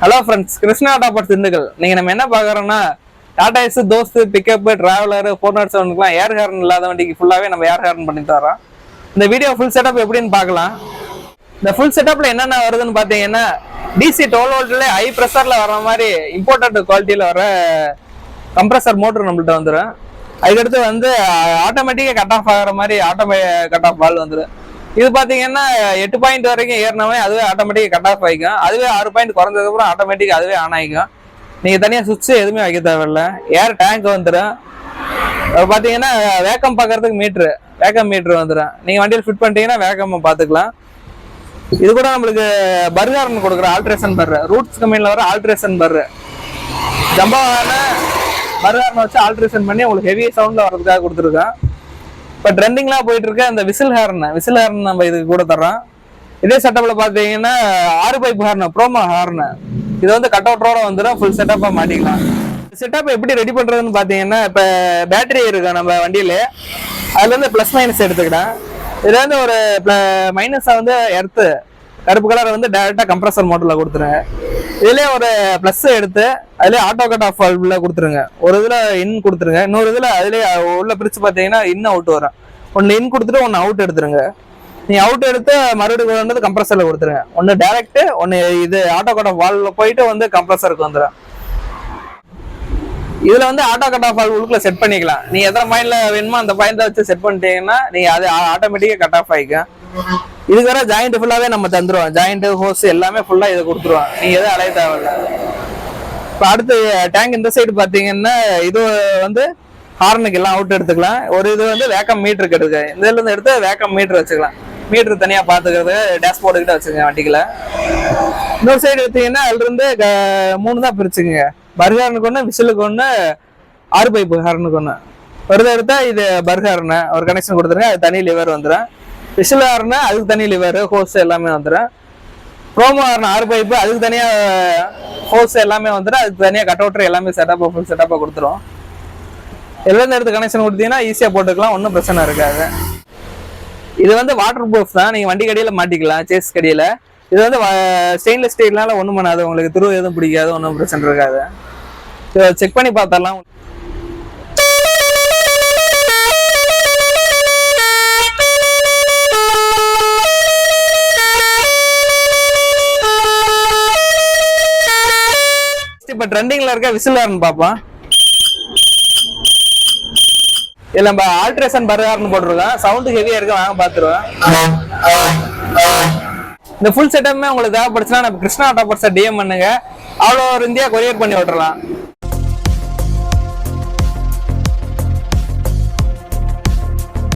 Hello friends, Krishna topper Dindigul. நீங்கள் நம்ம என்ன பார்க்குறோம்னா, டாடா எஸ், தோஸ்து, பிக்கப், டிராவலர், 407க்குலாம் ஏர் ஹார்ன் இல்லாத வண்டிக்கு ஃபுல்லாகவே நம்ம ஏர் ஹார்ன் பண்ணி தரோம். இந்த வீடியோ ஃபுல் செட்டப் எப்படின்னு பார்க்கலாம். இந்த ஃபுல் செட்டப்பில் என்னென்ன வருதுன்னு பார்த்தீங்கன்னா, டிசி 12 வோல்ட்ல ஹை ப்ரெஷரில் வர மாதிரி இம்போர்ட்டட் குவாலிட்டியில் வர கம்ப்ரஸர் மோட்டர் நம்மள்ட்ட வந்துடும். அதுக்கடுத்து வந்து ஆட்டோமேட்டிக்காக கட் ஆஃப் ஆகிற மாதிரி கட் ஆஃப் வால்வ் வந்துடும். இது பார்த்தீங்கன்னா 8 பாயிண்ட் வரைக்கும் ஏறினவே அதுவே ஆட்டோமேட்டிக்காக கட் ஆஃப் ஆகிக்கும். அதுவே 6 பாயிண்ட் குறைஞ்சதுக்கப்புறம் ஆட்டோமேட்டிக் அதுவே ஆன் ஆகிக்கும். நீங்கள் தனியாக சுவிட்ச் எதுவுமே வைக்க தேவையில்லை. ஏர் டேங்க் வந்துடும். பார்த்தீங்கன்னா வேக்கம் பார்க்கறதுக்கு வேக்கம் மீட்ரு வந்துடும். நீங்கள் வண்டியில் ஃபிட் பண்ணிட்டீங்கன்னா வேக்கம் பார்த்துக்கலாம். இது கூட நம்மளுக்கு பர்கர்னு கொடுக்குற ஆல்ட்ரேஷன் பர்ரு, ரூட்ஸ் கம்பெனியில் வர ஆல்ட்ரேஷன் பர்ரு, ஜம்பாவான பர்கர்னு வச்சு ஆல்ட்ரேஷன் பண்ணி உங்களுக்கு ஹெவி சவுண்டில் வர்றதுக்காக கொடுத்துருக்கோம். இப்போ ட்ரெண்டிங்லாம் போயிட்டு இருக்க இந்த விசில் ஹார்ன் நம்ம இதுக்கு கூட தர்றோம். இதே செட்டப்பில் பார்த்தீங்கன்னா 6 பைப் ஹார்ன், ப்ரோமோ ஹார்ன், இது வந்து கட் அவுட்டரோட வந்துடும். ஃபுல் செட்டப்பாக மாட்டிக்கலாம். செட்டப் எப்படி ரெடி பண்ணுறதுன்னு பார்த்தீங்கன்னா, இப்போ பேட்டரி இருக்கு நம்ம வண்டியில், அதுல இருந்து ப்ளஸ் மைனஸ் எடுத்துக்கிட்டேன். இதுல இருந்து ஒரு மைனஸை வந்து எர்த்து கருப்பு கலரை வந்து டைரெக்டாக கம்ப்ரஸர் மோட்டரில் கொடுத்துருங்க. இதுலேயே ஒரு ப்ளஸ் எடுத்து அதுலேயே ஆட்டோ கட் ஆஃப் வால்வ்ல கொடுத்துருங்க. ஒரு இதில் இன் கொடுத்துருங்க, இன்னொரு இதில் அதுலேயே உள்ள பிரித்து பார்த்தீங்கன்னா இன் அவுட் வரும். ஒன்று இன் கொடுத்துட்டு ஒன்று அவுட் எடுத்துருங்க. நீங்கள் அவுட் எடுத்து மறுபடியும் வந்து கம்ப்ரஸரில் கொடுத்துருங்க. ஒன்று டேரெக்டு, ஒன்று இது ஆட்டோ கட் ஆஃப் வால்வில் போயிட்டு வந்து கம்ப்ரஸருக்கு வந்துடும். இதில் வந்து ஆட்டோ கட் ஆஃப் வால்வ் உள்ளுக்குள்ள செட் பண்ணிக்கலாம். நீங்கள் எத்தனை பாயிண்டில் வேணுமோ அந்த பாயிண்ட்டை வச்சு செட் பண்ணிட்டீங்கன்னா நீங்கள் அது ஆட்டோமேட்டிக்காக கட் ஆஃப் ஆகிக்கும். இதுக்கு வர ஜாயிண்ட் ஃபுல்லாகவே நம்ம தந்துடுவோம். ஜாயிண்ட் ஹோஸ் எல்லாமே ஃபுல்லாக இதை கொடுத்துருவோம். நீங்கள் எதுவும் அலைய தேவையில்லை. இப்போ அடுத்து டேங்க் இந்த சைடு பார்த்தீங்கன்னா, இது வந்து ஹார்னுக்கு எல்லாம் அவுட் எடுத்துக்கலாம். ஒரு இது வந்து வேக்கம் மீட்டருக்கு எடுக்க, இந்த இதுலேருந்து எடுத்து வேக்கம் மீட்டர் வச்சுக்கலாம். மீட்டர் தனியாக பார்த்துக்கிறது டேஷ்போர்டு கிட்ட வச்சுக்கோங்க வண்டிக்கில். இன்னொரு சைடு எடுத்தீங்கன்னா அதுலேருந்து 3 தான் பிரிச்சுக்குங்க. பர்கர்னுக்கு ஒன்று, விசிலுக்கு ஒன்று, 6 பைப்பு ஹார்னுக்கு ஒன்று. ஒரு இதை எடுத்தால் இது பர்கர்னு ஒரு கனெக்ஷன் கொடுத்துருங்க. அது தனி லிவர் வந்துடும். விசில் ஹார்னா அதுக்கு தனி லிவர், ஹோஸ் எல்லாமே வந்துடும். ப்ரோமோ ஹார்ன் 6 பைப்பு, அதுக்கு தனியாக ஹோஸ் எல்லாமே வந்துடும். அதுக்கு தனியாக கட் அவுட்டர் எல்லாமே செட்டப்பாக ஃபுல் செட்டப்பாக கொடுத்துரும். எல்லாம் எடுத்து கனெக்ஷன் கொடுத்தீங்கன்னா ஈஸியாக போட்டுக்கலாம், ஒன்றும் பிரச்சனை இருக்காது. இது வந்து வாட்டர் ப்ரூஃப் தான். நீங்கள் வண்டி கடியில் மாட்டிக்கலாம், சேஸ் கடியில். இது வந்து ஸ்டெயின்லெஸ் ஸ்டீல்னால ஒன்றும் பண்ணாது. உங்களுக்கு துரு எதுவும் பிடிக்காது, ஒன்றும் பிரச்சனை இருக்காது. செக் பண்ணி பார்த்தரலாம். இப்போ ட்ரெண்டிங்ல இருக்க விசில் ஹார்ன் பார்ப்போம். இதுல நம்ம ஆல்ட்ரேஷன் பர்கர்னு போட்டிருக்கோம். சவுண்டு ஹெவியா இருக்கு, வாங்க பார்த்துருவோம். இந்த ஃபுல் செட்டப்புமே உங்களுக்கு தேவைப்படுச்சுன்னா நம்ம கிருஷ்ணா டாப்பர்ஸை டிஎம் பண்ணுங்க. அவ்வளோ ஒரு இந்தியா கொரியர் பண்ணி விட்டுறலாம்.